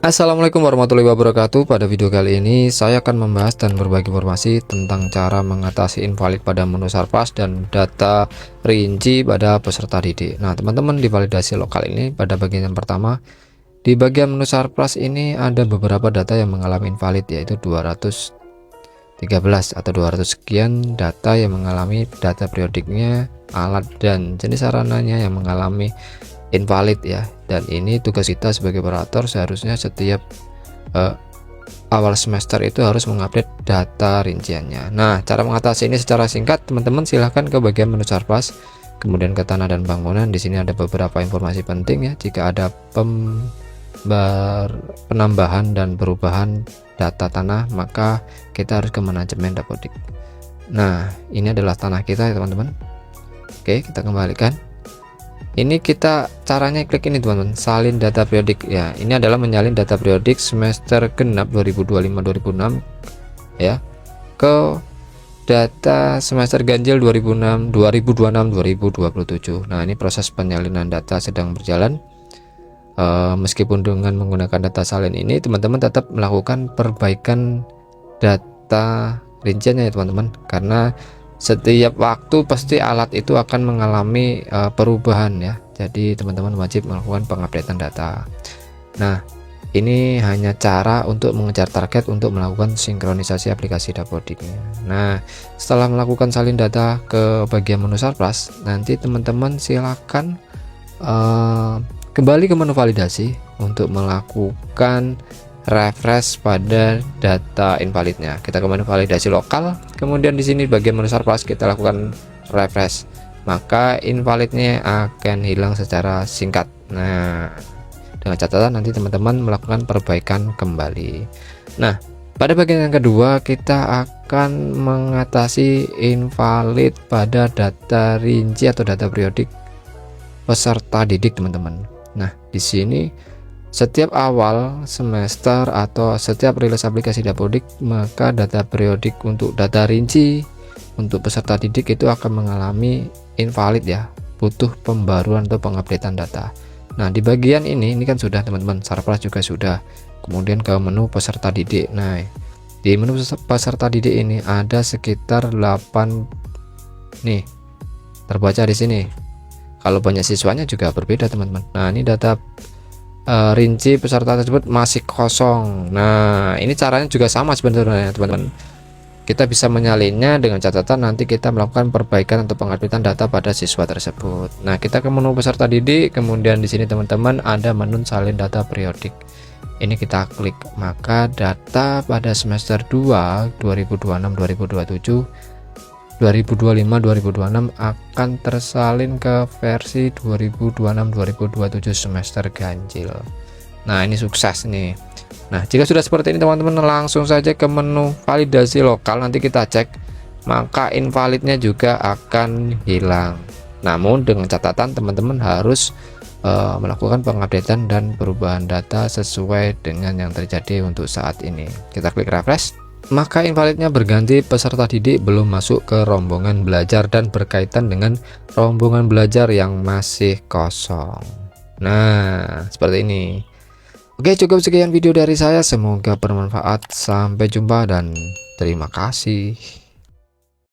Assalamualaikum warahmatullahi wabarakatuh. Pada video kali ini saya akan membahas dan berbagi informasi tentang cara mengatasi invalid pada menu Sarpras dan data rinci pada peserta didik. Nah teman-teman, di validasi lokal ini pada bagian yang pertama, di bagian menu Sarpras ini ada beberapa data yang mengalami invalid, yaitu 213 atau 200 sekian data yang mengalami data periodiknya, alat dan jenis sarananya yang mengalami invalid ya. Dan ini tugas kita sebagai operator, seharusnya setiap awal semester itu harus mengupdate data rinciannya. Nah, cara mengatasi ini secara singkat, teman-teman silahkan ke bagian menu Sarpras, kemudian ke tanah dan bangunan. Di sini ada beberapa informasi penting ya. Jika ada penambahan dan perubahan data tanah, maka kita harus ke manajemen dapodik. Nah, ini adalah tanah kita ya teman-teman. Oke, kita kembalikan. Ini kita caranya klik ini teman-teman, salin data periodik ya. Ini adalah menyalin data periodik semester genap 2025-2026 ya ke data semester ganjil 2026-2027. Nah, ini proses penyalinan data sedang berjalan. Meskipun dengan menggunakan data salin ini, teman-teman tetap melakukan perbaikan data rinciannya ya teman-teman, karena setiap waktu pasti alat itu akan mengalami perubahan ya. Jadi teman-teman wajib melakukan pengupdatean data. Nah, ini hanya cara untuk mengejar target untuk melakukan sinkronisasi aplikasi dapodiknya. Nah, setelah melakukan salin data ke bagian menu Sarpras, nanti teman-teman silakan kembali ke menu validasi untuk melakukan refresh pada data invalidnya. Kita ke menu validasi lokal, kemudian di sini bagian menu Sarpras kita lakukan refresh, maka invalidnya akan hilang secara singkat. Nah, dengan catatan nanti teman-teman melakukan perbaikan kembali. Nah, pada bagian yang kedua kita akan mengatasi invalid pada data rinci atau data periodik peserta didik teman-teman. Nah, di sini setiap awal semester atau setiap rilis aplikasi dapodik, maka data periodik untuk data rinci untuk peserta didik itu akan mengalami invalid ya, butuh pembaruan atau pengupdatean data. Nah, di bagian ini kan sudah teman-teman, Sarpras juga sudah. Kemudian ke menu peserta didik. Nah, di menu peserta didik ini ada sekitar 8 nih terbaca di sini. Kalau banyak siswanya juga berbeda teman-teman. Nah, ini data rinci peserta tersebut masih kosong. Nah, ini caranya juga sama sebenarnya teman-teman. Kita bisa menyalinnya dengan catatan nanti kita melakukan perbaikan untuk pengupdatean data pada siswa tersebut. Nah, kita ke menu peserta didik, kemudian di sini teman-teman ada menu salin data periodik. Ini kita klik, maka data pada semester 2 2026-2027 2025-2026 akan tersalin ke versi 2026-2027 semester ganjil. Nah, ini sukses nih. Nah, jika sudah seperti ini teman-teman, langsung saja ke menu validasi lokal, nanti kita cek, maka invalidnya juga akan hilang. Namun dengan catatan teman-teman harus melakukan pengupdatean dan perubahan data sesuai dengan yang terjadi untuk saat ini. Kita klik refresh, maka invalidnya berganti peserta didik belum masuk ke rombongan belajar dan berkaitan dengan rombongan belajar yang masih kosong. Nah, seperti ini. Oke, cukup sekian video dari saya, semoga bermanfaat. Sampai jumpa dan terima kasih.